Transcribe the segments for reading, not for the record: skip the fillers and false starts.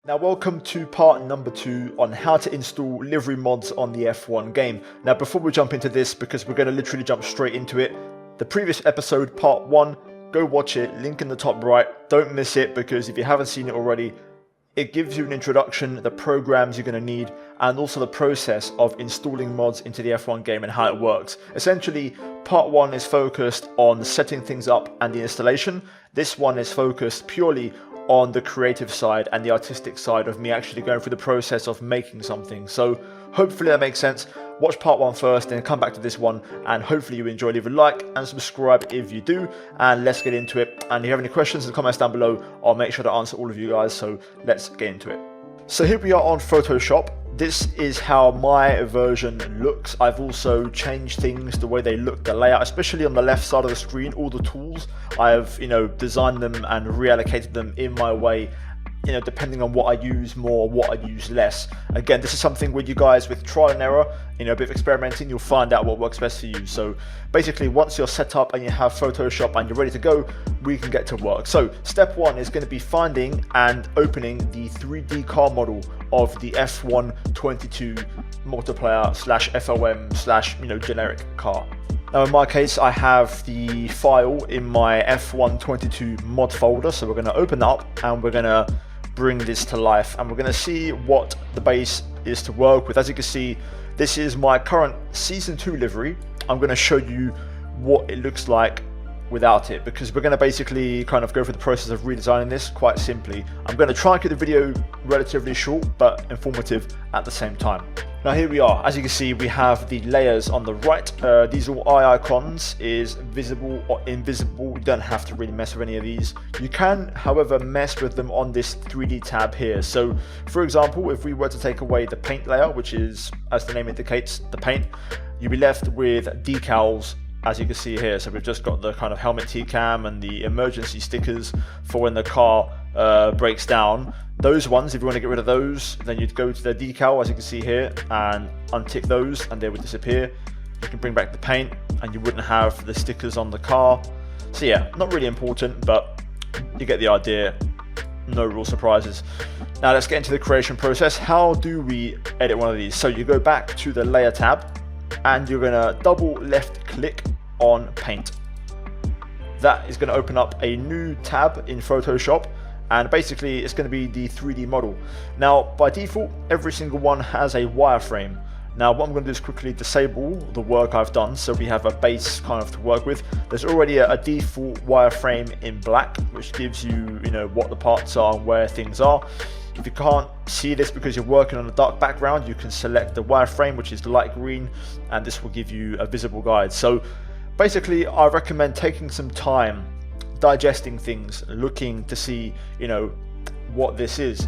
Now welcome to part number 2 on how to install livery mods on the F1 game. Now before we jump into this, because we're going to literally jump straight into it, the previous episode, part 1, go watch it, link in the top right, don't miss it, because if you haven't seen it already, it gives you an introduction, the programs you're going to need, and also the process of installing mods into the F1 game and how it works. Essentially, part 1 is focused on setting things up and the installation. This one is focused purely on the creative side and the artistic side of me actually going through the process of making something. So hopefully that makes sense. Watch part 1 first, then come back to this one, and hopefully you enjoy. Leave a like and subscribe if you do, and let's get into it. And if you have any questions in the comments down below, I'll make sure to answer all of you guys, so let's get into it. So here we are on Photoshop. This is how my version looks. I've also changed things, the way they look, the layout, especially on the left side of the screen, all the tools. I've, designed them and reallocated them in my way, depending on what I use more, what I use less. Again, this is something with you guys with trial and error, a bit of experimenting, you'll find out what works best for you. So basically, once you're set up and you have Photoshop and you're ready to go, we can get to work. So step 1 is going to be finding and opening the 3D car model of the F1 22 multiplayer / FOM / generic car. Now in my case, I have the file in my F1 22 mod folder, so we're going to open that up and we're going to bring this to life, and we're going to see what the base is to work with. As you can see, this is my current season 2 livery. I'm going to show you what it looks like without it, because we're going to basically kind of go through the process of redesigning this quite simply. I'm going to try and keep the video relatively short but informative at the same time. Now here we are. As you can see, we have the layers on the right. These are eye icons, is visible or invisible. You don't have to really mess with any of these. You can, however, mess with them on this 3D tab here. So for example, if we were to take away the paint layer, which is, as the name indicates, the paint, you'll be left with decals, as you can see here. So we've just got the kind of helmet T-cam and the emergency stickers for when the car breaks down. Those ones, if you want to get rid of those, then you'd go to the decal, as you can see here, and untick those and they would disappear. You can bring back the paint and you wouldn't have the stickers on the car. So yeah, not really important, but you get the idea. No real surprises. Now let's get into the creation process. How do we edit one of these? So you go back to the layer tab and you're going to double left click on paint. That is going to open up a new tab in Photoshop, and basically it's going to be the 3D model. Now by default, every single one has a wireframe. Now what I'm going to do is quickly disable the work I've done, so we have a base kind of to work with. There's already a default wireframe in black, which gives you, what the parts are and where things are. If you can't see this because you're working on a dark background, you can select the wireframe, which is the light green, and this will give you a visible guide. So basically, I recommend taking some time digesting things, looking to see, what this is.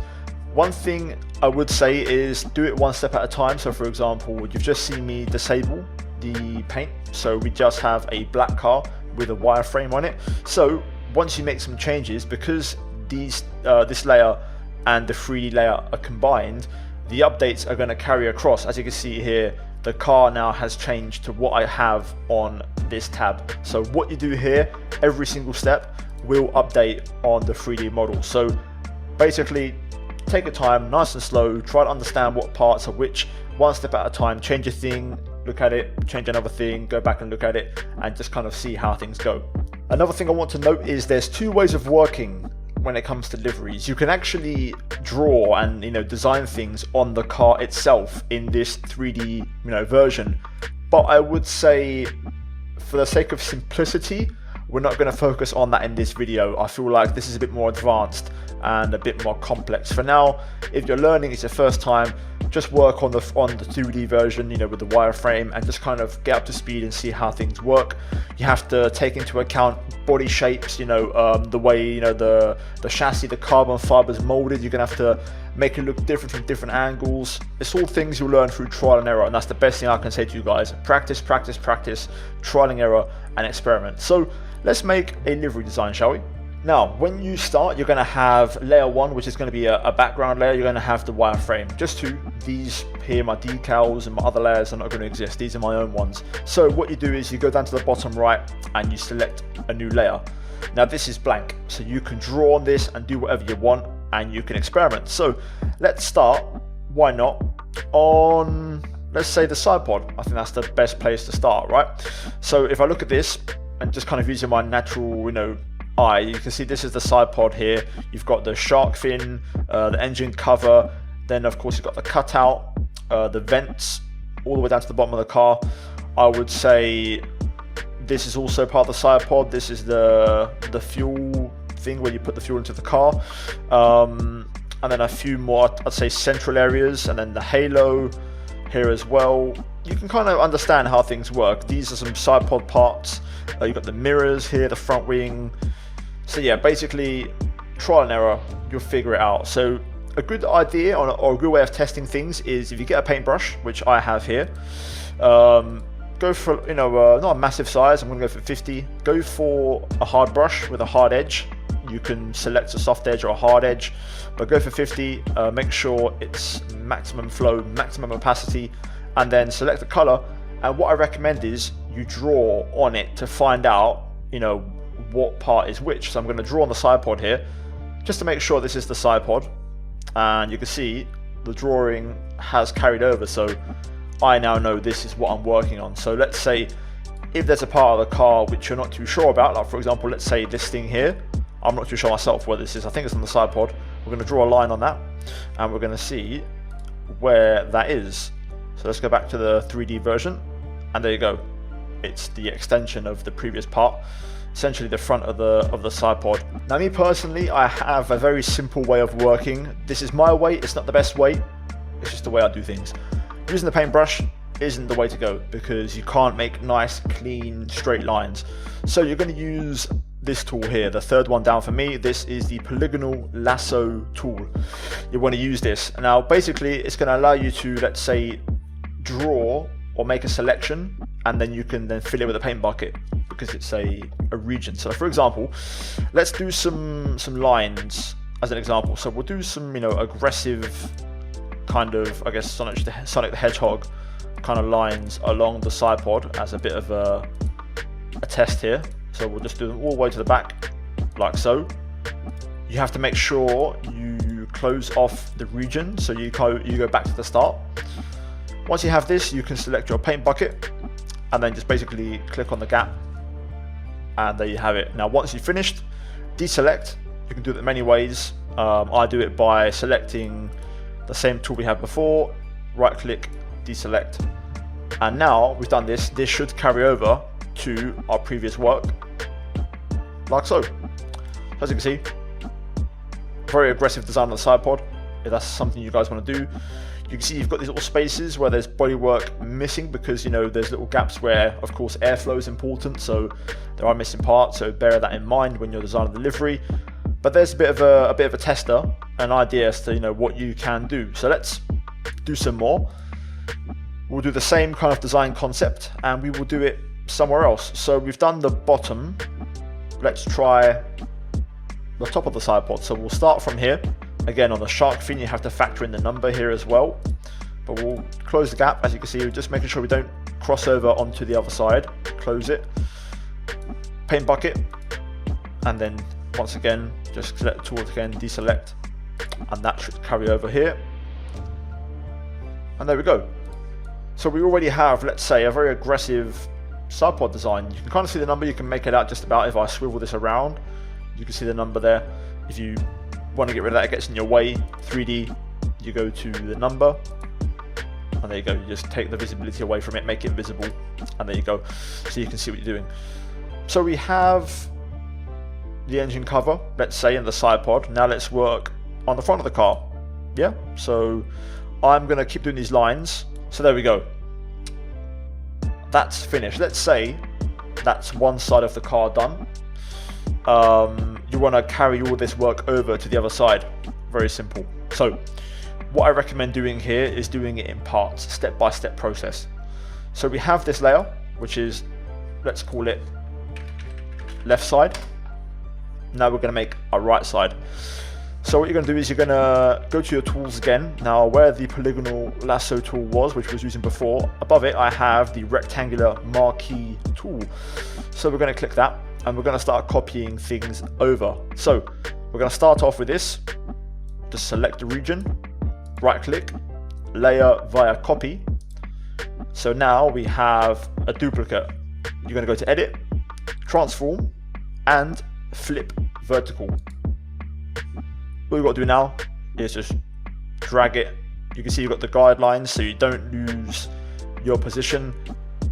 One thing I would say is do it one step at a time. So for example, you've just seen me disable the paint. So we just have a black car with a wireframe on it. So once you make some changes, because this layer and the 3D layer are combined, the updates are going to carry across. As you can see here, the car now has changed to what I have on this tab. So what you do here, every single step will update on the 3D model. So basically, take your time, nice and slow, try to understand what parts are which, one step at a time, change a thing, look at it, change another thing, go back and look at it, and just kind of see how things go. Another thing I want to note is there's 2 ways of working when it comes to liveries. You can actually draw and design things on the car itself in this 3D version, but I would say for the sake of simplicity, we're not going to focus on that in this video. I feel like this is a bit more advanced and a bit more complex. For now, if you're learning, it's your first time, just work on the 2D version, with the wireframe, and just kind of get up to speed and see how things work. You have to take into account body shapes, the way the chassis, the carbon fibers molded. You're gonna have to make it look different from different angles. It's all things you'll learn through trial and error, and that's the best thing I can say to you guys. Practice, practice, practice, trial and error, and experiment. So let's make a livery design, shall we? Now, when you start, you're going to have layer 1, which is going to be a background layer. You're going to have the wireframe. Just 2. These here, my decals and my other layers are not going to exist. These are my own ones. So what you do is you go down to the bottom right and you select a new layer. Now this is blank, so you can draw on this and do whatever you want. and you can experiment. So let's start, why not, on, let's say, the side pod. I think that's the best place to start, right? So if I look at this and just kind of using my natural, eye, you can see this is the side pod here. You've got the shark fin, the engine cover, then of course you've got the cutout, the vents all the way down to the bottom of the car. I would say this is also part of the side pod. This is the fuel thing where you put the fuel into the car, and then a few more, I'd say, central areas, and then the halo here as well. You can kind of understand how things work. These are some side pod parts. You've got the mirrors here, the front wing. So yeah, basically trial and error, you'll figure it out. So a good idea or a good way of testing things is if you get a paintbrush, which I have here, go for, not a massive size. I'm going to go for 50. Go for a hard brush with a hard edge. You can select a soft edge or a hard edge, but go for 50. Make sure it's maximum flow, maximum opacity, and then select the color. And what I recommend is you draw on it to find out, what part is which. So I'm going to draw on the side pod here, just to make sure this is the side pod. And you can see the drawing has carried over, so I now know this is what I'm working on. So let's say if there's a part of the car which you're not too sure about, like for example, let's say this thing here, I'm not too sure myself where this is. I think it's on the side pod. We're going to draw a line on that, and we're going to see where that is. So let's go back to the 3D version, and there you go. It's the extension of the previous part, essentially the front of the side pod. Now, me personally, I have a very simple way of working. This is my way. It's not the best way. It's just the way I do things. Using the paintbrush isn't the way to go because you can't make nice, clean, straight lines. So you're going to use this tool here, the third one down for me. This is the polygonal lasso tool. You want to use this. Now, basically, it's going to allow you to, let's say, draw or make a selection, and then you can then fill it with a paint bucket because it's a region. So for example, let's do some lines as an example. So we'll do some, aggressive kind of, I guess, Sonic the Hedgehog kind of lines along the side pod as a bit of a test here. So we'll just do them all the way to the back, like so. You have to make sure you close off the region, so you go back to the start. Once you have this, you can select your paint bucket, and then just basically click on the gap, and there you have it. Now, once you've finished, deselect. You can do it in many ways. I do it by selecting the same tool we had before, right-click, deselect, and now we've done this. This should carry over to our previous work, like so. As you can see, very aggressive design on the side pod. If that's something you guys want to do, you can see you've got these little spaces where there's bodywork missing because there's little gaps where, of course, airflow is important, so there are missing parts. So bear that in mind when you're designing the livery. But there's a bit of a tester, an idea as to what you can do. So let's do some more. We'll do the same kind of design concept, and we will do it somewhere else. So we've done the bottom. Let's try the top of the side pod. So we'll start from here. Again, on the shark fin, you have to factor in the number here as well. But we'll close the gap. As you can see, we're just making sure we don't cross over onto the other side. Close it. Paint bucket. And then, once again, just select the tool again, deselect. And that should carry over here. And there we go. So we already have, let's say, a very aggressive side pod design. You can kind of see the number. You can make it out just about if I swivel this around. You can see the number there. If you want to get rid of that, it gets in your way. 3D, you go to the number, and there you go. You just take the visibility away from it, make it invisible, and there you go. So you can see what you're doing. So we have the engine cover, let's say, in the side pod. Now let's work on the front of the car. Yeah, so I'm going to keep doing these lines. So there we go. That's finished. Let's say that's one side of the car done. You want to carry all this work over to the other side. Very simple. So what I recommend doing here is doing it in parts, step-by-step process. So we have this layer, which is, let's call it left side. Now we're going to make a right side. So what you're going to do is you're going to go to your tools again. Now where the polygonal lasso tool was, which we was using before, above it I have the rectangular marquee tool. So we're going to click that, and we're going to start copying things over. So we're going to start off with this, just select the region, right click, layer via copy. So now we have a duplicate. You're going to go to edit, transform, and flip vertical. All you've got to do now is just drag it. You can see you've got the guidelines so you don't lose your position,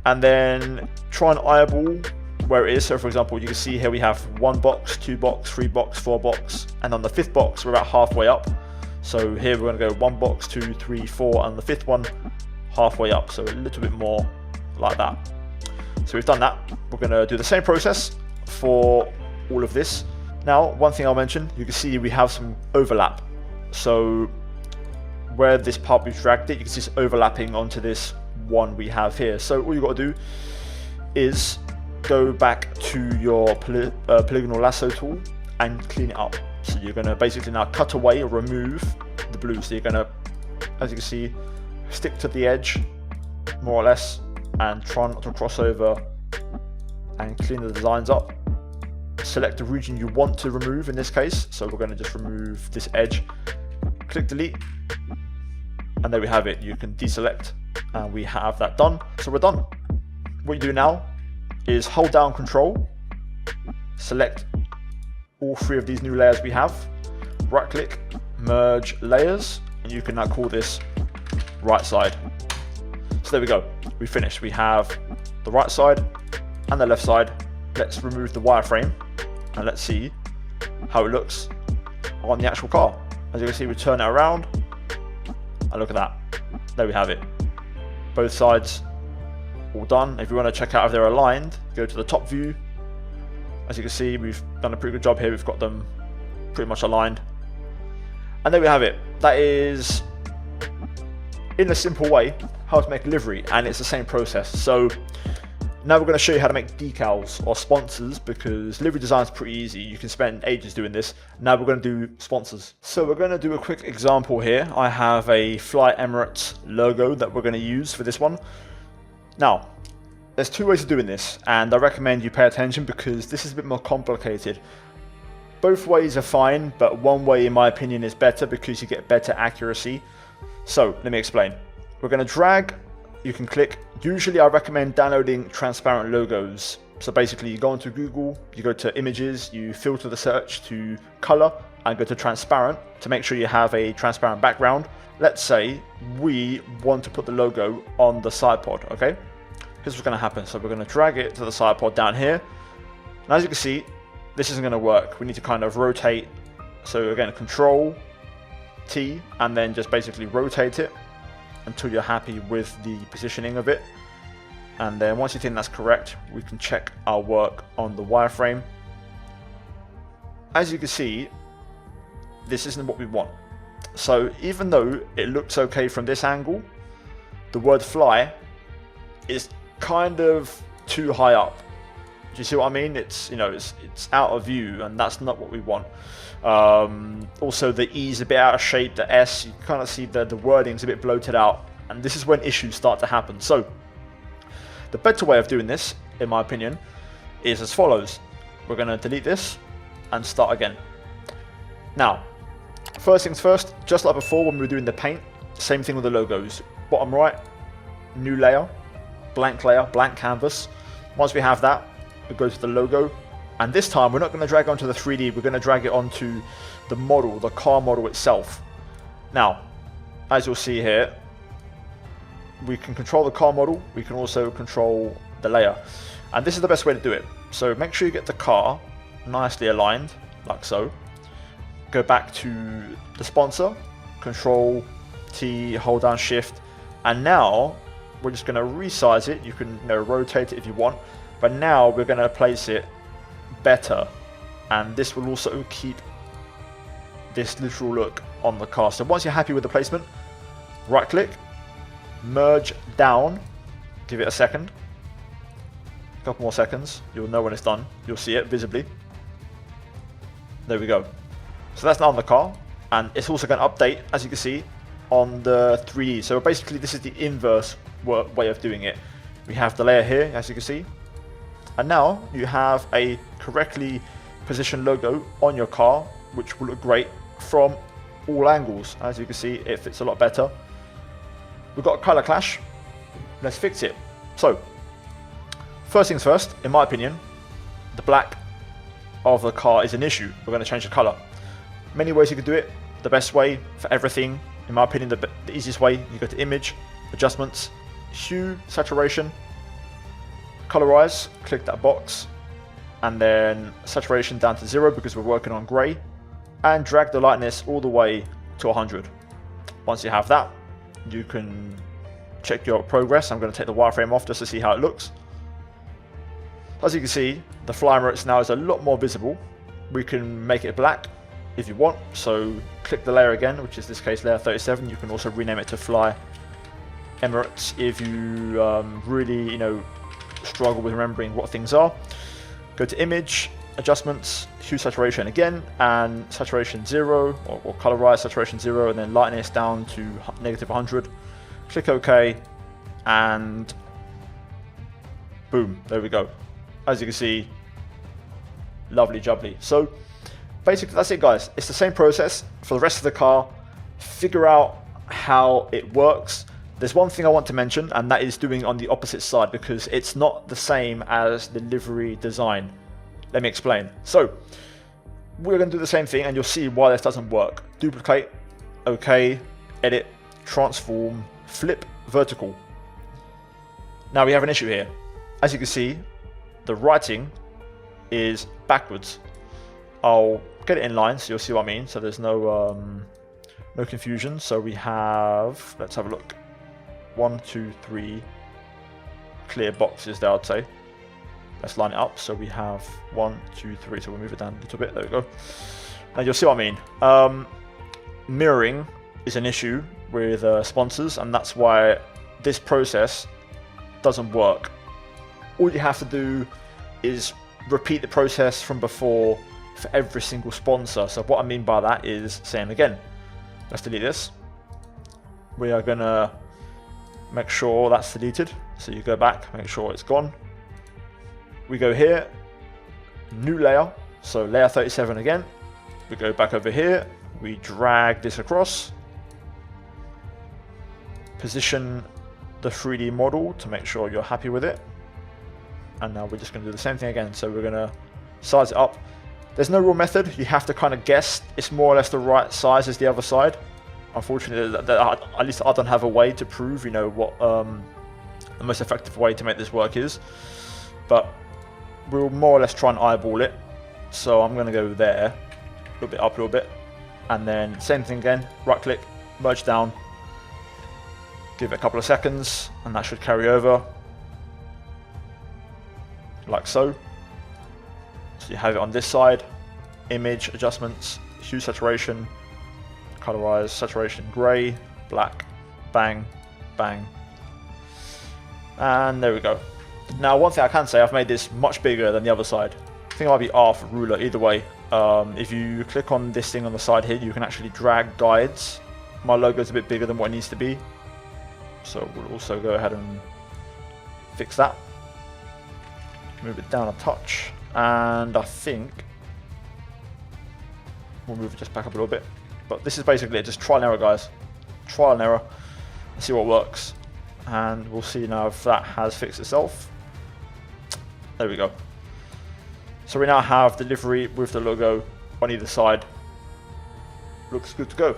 and then try and eyeball where it is. So for example, you can see here we have 1 box, 2 box, 3 box, 4 box, and on the 5th box we're about halfway up. So here we're going to go 1 box, 2, 3, 4, and the 5th one halfway up, so a little bit more like that. So we've done that. We're going to do the same process for all of this. Now, one thing I'll mention, you can see we have some overlap. So where this part we've dragged it, you can see it's overlapping onto this one we have here. So all you've got to do is go back to your polygonal lasso tool and clean it up. So you're going to basically now cut away or remove the blue. So you're going to, as you can see, stick to the edge more or less and try not to cross over, and clean the designs up. Select the region you want to remove in this case. So we're going to just remove this edge. Click delete, and there we have it. You can deselect, and we have that done. So we're done. What you do now is hold down Control, select all 3 of these new layers we have, right click, merge layers, and you can now call this right side. So there we go, we finished. We have the right side and the left side. Let's remove the wireframe and let's see how it looks on the actual car. As you can see, we turn it around and look at that. There we have it. Both sides all done. If you want to check out if they're aligned, go to the top view. As you can see, we've done a pretty good job here. We've got them pretty much aligned. And there we have it. That is, in a simple way, how to make a livery, and it's the same process. So now we're going to show you how to make decals or sponsors, because livery design is pretty easy. You can spend ages doing this. Now we're going to do sponsors. So we're going to do a quick example here. I have a Fly Emirates logo that we're going to use for this one. Now, there's 2 ways of doing this, and I recommend you pay attention because this is a bit more complicated. Both ways are fine, but one way in my opinion is better because you get better accuracy. So let me explain. We're going to drag, you can click. Usually I recommend downloading transparent logos. So basically you go into Google, you go to images, you filter the search to color and go to transparent to make sure you have a transparent background. Let's say we want to put the logo on the side pod, okay? Here's what's going to happen. So we're going to drag it to the side pod down here. And as you can see, this isn't going to work. We need to kind of rotate. So again, Control T, and then just basically rotate it until you're happy with the positioning of it. And then once you think that's correct, we can check our work on the wireframe. As you can see, this isn't what we want. So even though it looks okay from this angle, the word fly is kind of too high up. Do you see what I mean? It's, you know, it's out of view, and that's not what we want. Also, the E is a bit out of shape. The S, you kind of see the wording's a bit bloated out, and this is when issues start to happen. So the better way of doing this, in my opinion, is as follows. We're going to delete this and start again. Now, first things first, just like before when we were doing the paint, same thing with the logos. Bottom right, new layer, blank canvas. Once we have that, we go to the logo, and this time we're not going to drag onto the 3D, we're going to drag it onto the model, the car model itself. Now, as you'll see here, we can control the car model, we can also control the layer, and this is the best way to do it. So make sure you get the car nicely aligned, like so. Go back to the sponsor, Control T, hold down Shift, and now we're just going to resize it. You can, you know, rotate it if you want, but now we're going to place it better, and this will also keep this literal look on the car. So once you're happy with the placement, right click, merge down, give it a second, a couple more seconds, you'll know when it's done, you'll see it visibly. There we go. So that's now on the car, and it's also going to update, as you can see, on the 3D. So basically this is the inverse way of doing it. We have the layer here, as you can see, and now you have a correctly positioned logo on your car, which will look great from all angles. As you can see, it fits a lot better. We've got a color clash. Let's fix it. So, first things first, in my opinion, the black of the car is an issue. We're going to change the color. Many ways you can do it. The best way for everything, in my opinion, the easiest way, you go to Image, Adjustments, Hue, Saturation, Colorize, click that box, and then Saturation down to 0 because we're working on grey, and drag the lightness all the way to 100. Once you have that, you can check your progress. I'm going to take the wireframe off just to see how it looks. As you can see, the fly Emirates now is a lot more visible. We can make it black if you want, so click the layer again, which is in this case layer 37. You can also rename it to Fly Emirates if you really, struggle with remembering what things are. Go to Image, Adjustments, Hue, Saturation again, and Saturation 0, or Colorize, Saturation 0, and then Lightness down to -100. Click OK, and boom, there we go. As you can see, lovely jubbly. So basically that's it, guys. It's the same process for the rest of the car. Figure out how it works. There's one thing I want to mention, and that is doing on the opposite side, because it's not the same as the livery design. Let me explain. So we're going to do the same thing, and you'll see why this doesn't work. Duplicate, OK, edit, transform, flip, vertical. Now we have an issue here. As you can see, the writing is backwards. I'll get it in line so you'll see what I mean, so there's no confusion. So we have, let's have a look, 1, 2, 3 clear boxes there, I'd say. Let's line it up. So we have 1, 2, 3, so we'll move it down a little bit, there we go. Now you'll see what I mean. Mirroring is an issue with sponsors, and that's why this process doesn't work. All you have to do is repeat the process from before for every single sponsor. So what I mean by that is, same again. Let's delete this. We are gonna make sure that's deleted. So you go back, make sure it's gone. We go here, new layer, so layer 37 again. We go back over here, we drag this across, position the 3D model to make sure you're happy with it. And now we're just going to do the same thing again. So we're going to size it up. There's no real method. You have to kind of guess. It's more or less the right size as the other side. Unfortunately, at least I don't have a way to prove, what the most effective way to make this work is. But we'll more or less try and eyeball it. So I'm going to go there, a little bit up, a little bit. And then same thing again. Right click, merge down. Give it a couple of seconds, and that should carry over. Like so. So you have it on this side. Image, adjustments, hue, saturation, colorize, saturation, grey, black, bang, bang. And there we go. Now one thing I can say, I've made this much bigger than the other side. I think it might be R for ruler, either way. If you click on this thing on the side here, you can actually drag guides. My logo is a bit bigger than what it needs to be. So we'll also go ahead and fix that. Move it down a touch, and I think we'll move it just back up a little bit. But this is basically it, just trial and error, guys. Trial and error, and see what works. And we'll see now if that has fixed itself. There we go. So we now have the livery with the logo on either side. Looks good to go.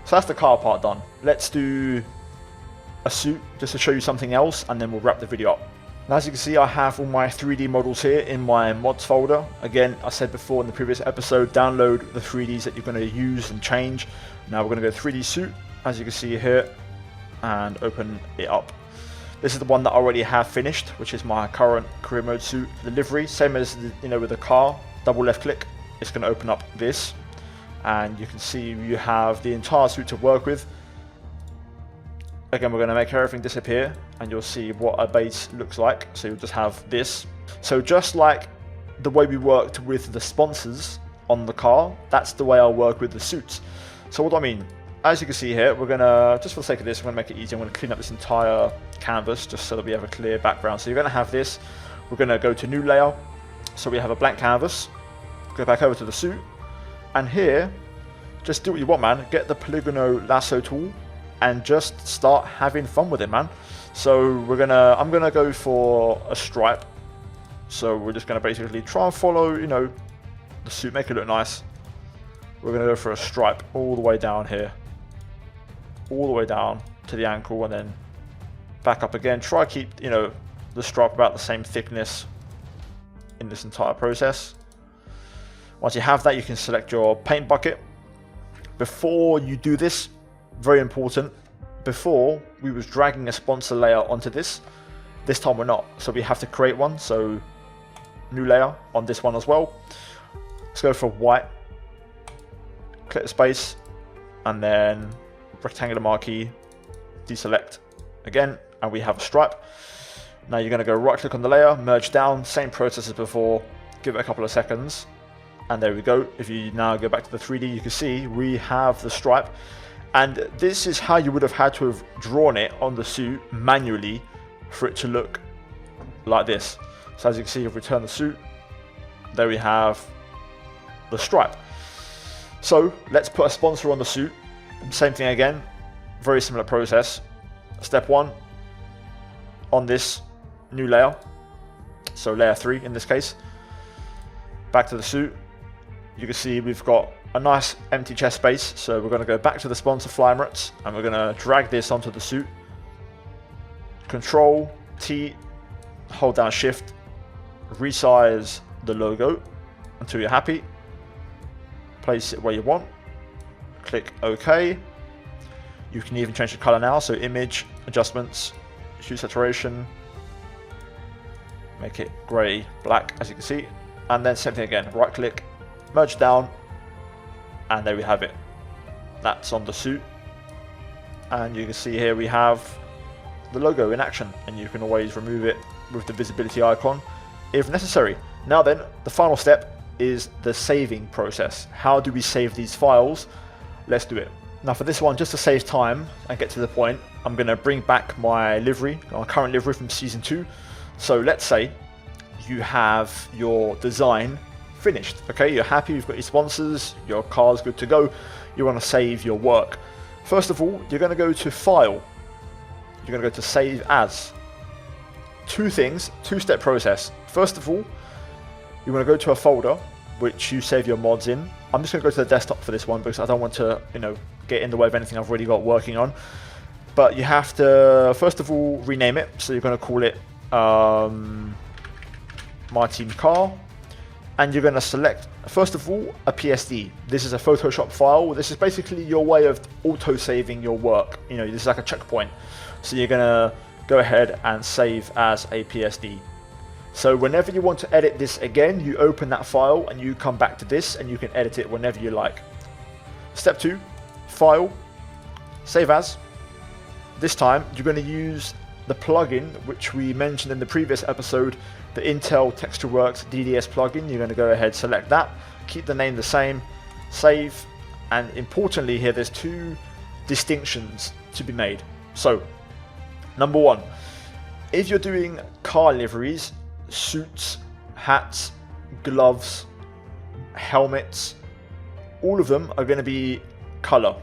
So that's the car part done. Let's do a suit just to show you something else, and then we'll wrap the video up. And as you can see, I have all my 3D models here in my mods folder. Again, I said before in the previous episode, download the 3Ds that you're going to use and change. Now we're going to go 3D suit, as you can see here, and open it up. This is the one that I already have finished, which is my current career mode suit. The livery, same as with the car, double left click, it's going to open up this, and you can see you have the entire suit to work with. Again, we're going to make everything disappear, and you'll see what a base looks like. So you'll just have this. So just like the way we worked with the sponsors on the car, that's the way I'll work with the suits. So what do I mean? As you can see here, we're going to, just for the sake of this, we're going to make it easy. I'm going to clean up this entire canvas just so that we have a clear background. So you're going to have this. We're going to go to new layer. So we have a blank canvas. Go back over to the suit. And here, just do what you want, man. Get the polygono lasso tool and just start having fun with it, man. So I'm gonna go for a stripe. So we're just gonna basically try and follow, you know, the suit, make it look nice. We're gonna go for a stripe all the way down here, all the way down to the ankle, and then back up again. Try to keep, you know, the stripe about the same thickness in this entire process. Once you have that, you can select your paint bucket. Before you do this, very important, before we was dragging a sponsor layer onto this time we're not, so we have to create one. So new layer on this one as well. Let's go for white, click the space, and then rectangular marquee, deselect again, and we have a stripe. Now you're going to go right click on the layer, merge down, same process as before, give it a couple of seconds, and there we go. If you now go back to the 3D, you can see we have the stripe, and this is how you would have had to have drawn it on the suit manually for it to look like this. So as you can see, if we return the suit, there we have the stripe. So let's put a sponsor on the suit. Same thing again, very similar process. Step 1, on this new layer, so layer 3 in this case, back to the suit. You can see we've got a nice empty chest space, so we're going to go back to the sponsor fly emirates and we're going to drag this onto the suit. Control T, hold down shift, resize the logo until you're happy, place it where you want, click OK. You can even change the color now, so image, adjustments, hue saturation, make it grey, black, as you can see, and then same thing again, right click, merge down, and there we have it. That's on the suit, and you can see here we have the logo in action, and you can always remove it with the visibility icon if necessary. Now then, the final step is the saving process. How do we save these files? Let's do it. Now for this one, just to save time and get to the point, I'm going to bring back my livery, our current livery from season 2. So let's say you have your design finished, okay? You're happy, you've got your sponsors, your car's good to go, you want to save your work. First of all, you're going to go to File, you're going to go to Save As. Two things, two-step process. First of all, you want to go to a folder which you save your mods in. I'm just going to go to the desktop for this one because I don't want to, you know, get in the way of anything I've already got working on. But you have to, first of all, rename it. So you're going to call it My Team Car. And you're going to select, first of all, a PSD. This is a Photoshop file. This is basically your way of auto-saving your work. You know, this is like a checkpoint. So you're going to go ahead and save as a PSD. So whenever you want to edit this again, you open that file and you come back to this and you can edit it whenever you like. Step 2, File, Save As. This time you're going to use the plugin which we mentioned in the previous episode, the Intel TextureWorks DDS plugin. You're going to go ahead, select that, keep the name the same, save, and importantly here there's two distinctions to be made. So number one, if you're doing car liveries, suits, hats, gloves, helmets, all of them are going to be color,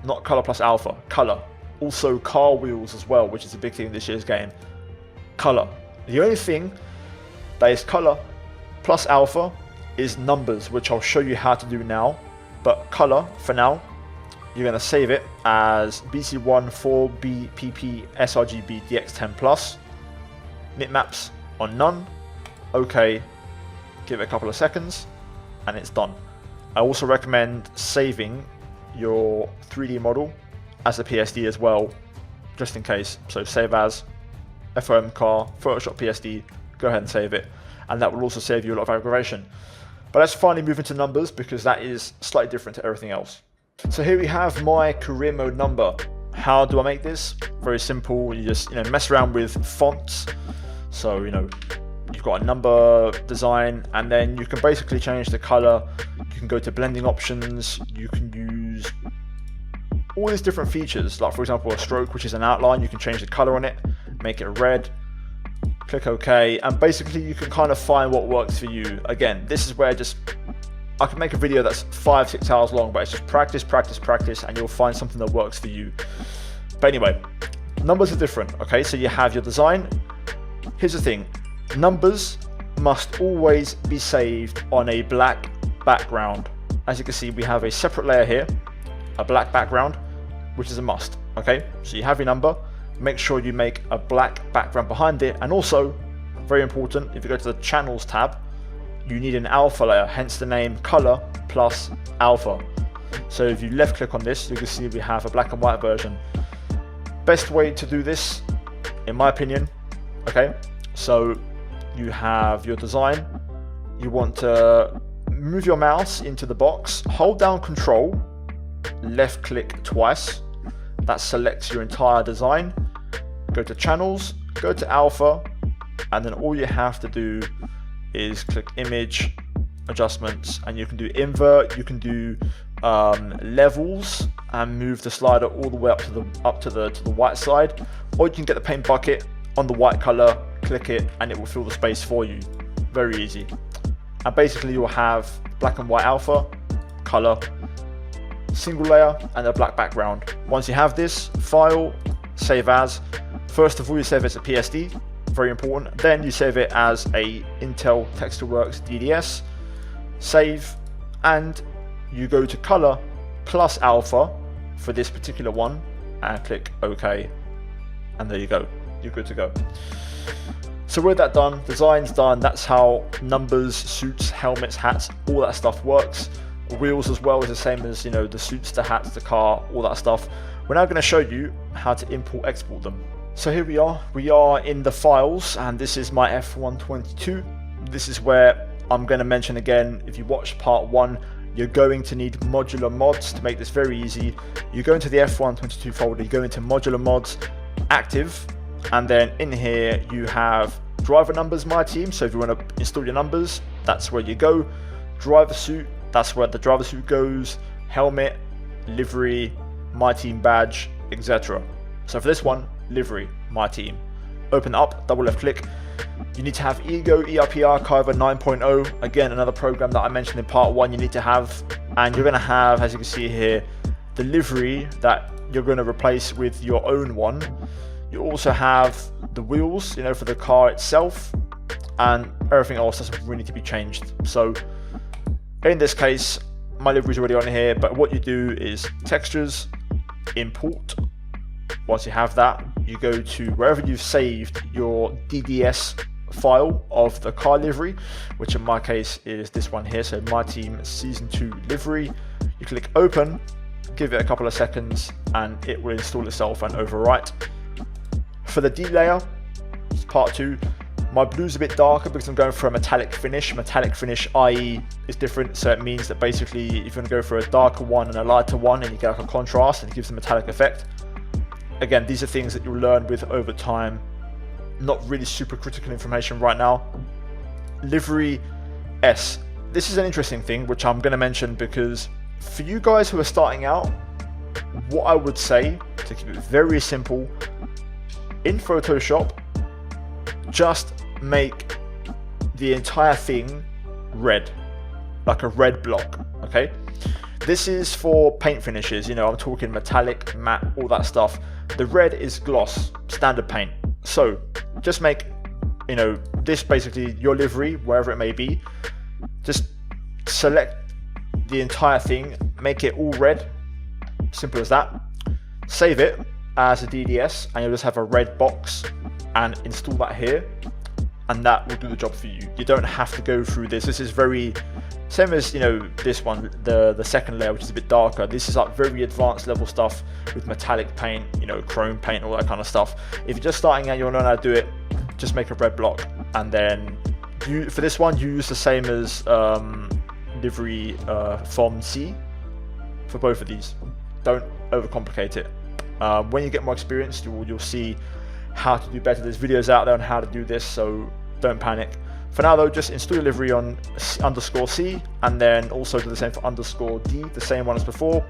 not color plus alpha, color. Also car wheels as well, which is a big thing in this year's game, color. The only thing that is color plus alpha is numbers, which I'll show you how to do now, but color for now, you're going to save it as BC1 4BPP sRGB DX10 Plus, bitmaps on none, OK, give it a couple of seconds, and it's done. I also recommend saving your 3D model as a PSD as well, just in case. So save as, FOM car, Photoshop PSD, go ahead and save it, and that will also save you a lot of aggravation. But let's finally move into numbers because that is slightly different to everything else. So here we have my career mode number. How do I make this? Very simple. You just mess around with fonts. So you've got a number design, and then you can basically change the color. You can go to blending options. You can use all these different features, like for example a stroke, which is an outline. You can change the color on it, make it red, click OK, and basically you can kind of find what works for you. Again, this is where just I could make a video that's 5-6 hours long, but it's just practice, practice, practice, and you'll find something that works for you. But anyway, numbers are different, okay? So you have your design. Here's the thing. Numbers must always be saved on a black background. As you can see, we have a separate layer here, a black background, which is a must, okay? So you have your number, make sure you make a black background behind it, and also, very important, if you go to the channels tab, you need an alpha layer, hence the name color plus alpha. So if you left click on this, you can see we have a black and white version. Best way to do this, in my opinion, okay? So you have your design, you want to move your mouse into the box, hold down Control, left click twice, that selects your entire design, go to channels, go to alpha, and then all you have to do is click image adjustments, and you can do invert, you can do levels and move the slider all the way up to the white side, or you can get the paint bucket on the white color, click it, and it will fill the space for you. Very easy. And basically you'll have black and white alpha, color, single layer, and a black background. Once you have this, file, save as. First of all, you save it as a PSD, very important. Then you save it as a Intel Textureworks DDS, save, and you go to color plus alpha for this particular one and click OK, and there you go, you're good to go. So with that done, design's done. That's how numbers, suits, helmets, hats, all that stuff works. Wheels as well is the same as, you know, the suits, the hats, the car, all that stuff. We're now going to show you how to import export them. So here we are in the files, and this is my F122. This is where I'm going to mention again, if you watched part 1, you're going to need modular mods to make this very easy. You go into the F122 folder, you go into modular mods, active, and then in here you have driver numbers, my team. So if you want to install your numbers, that's where you go. Driver suit, that's where the driver suit goes. Helmet, livery, my team badge, etc. So for this one, livery, my team. Open up, double left click. You need to have Ego ERP Archiver 9.0. Again, another program that I mentioned in part 1 you need to have. And you're going to have, as you can see here, the livery that you're going to replace with your own one. You also have the wheels, you know, for the car itself, and everything else doesn't really need to be changed. So in this case, my livery is already on here, but what you do is textures, import. Once you have that, you go to wherever you've saved your DDS file of the car livery, which in my case is this one here, so my team season 2 livery. You click open, give it a couple of seconds, and it will install itself and overwrite. For the D layer, it's part 2. My blue's a bit darker because I'm going for a metallic finish. Metallic finish, i.e. is different, so it means that basically if you're going to go for a darker one and a lighter one, and you get like a contrast, and it gives a metallic effect. Again, these are things that you'll learn with over time. Not really super critical information right now. Livery S. This is an interesting thing, which I'm going to mention because for you guys who are starting out, what I would say, to keep it very simple, in Photoshop, just make the entire thing red, like a red block, okay? This is for paint finishes, you know, I'm talking metallic, matte, all that stuff. The red is gloss, standard paint. So just make, you know, this basically your livery, wherever it may be. Just select the entire thing, make it all red, simple as that. Save it as a DDS, and you'll just have a red box and install that here, and that will do the job for you. You don't have to go through this. This is very same as, you know, this one, the second layer, which is a bit darker. This is like very advanced level stuff with metallic paint, you know, chrome paint, all that kind of stuff. If you're just starting out, you want to know how to do it, just make a red block, and then for this one you use the same as livery from C for both of these. Don't overcomplicate it. When you get more experience, you'll see how to do better. There's videos out there on how to do this, so don't panic. For now though, just install your livery on _C, and then also do the same for _D, the same one as before,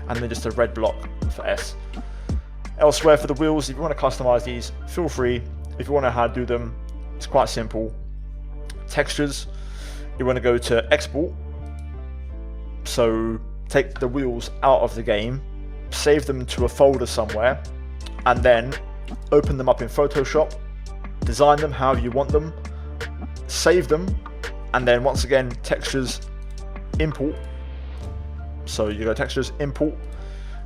and then just a red block for S. Elsewhere for the wheels, if you want to customize these, feel free. If you want to know how to do them, it's quite simple. Textures, you want to go to export, So take the wheels out of the game, save them to a folder somewhere, and then open them up in Photoshop, design them however you want them, save them, and then once again, textures, import. So you go textures, import,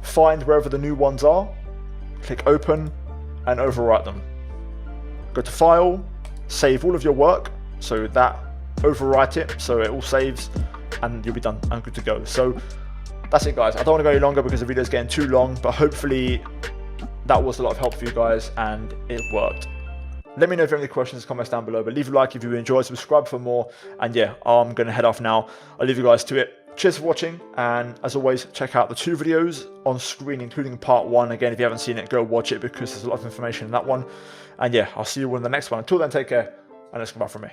find wherever the new ones are, click open, and overwrite them. Go to file, save all of your work, so that, overwrite it, so it all saves, and you'll be done and good to go. So that's it, guys. I don't want to go any longer because the video is getting too long, but hopefully that was a lot of help for you guys and it worked. Let me know if you have any questions, comments down below, but leave a like if you enjoyed, subscribe for more, and yeah, I'm going to head off now. I'll leave you guys to it. Cheers for watching, and as always, check out the 2 videos on screen, including part 1. Again, if you haven't seen it, go watch it because there's a lot of information in that one. And yeah, I'll see you all in the next one. Until then, take care, and that's goodbye from me.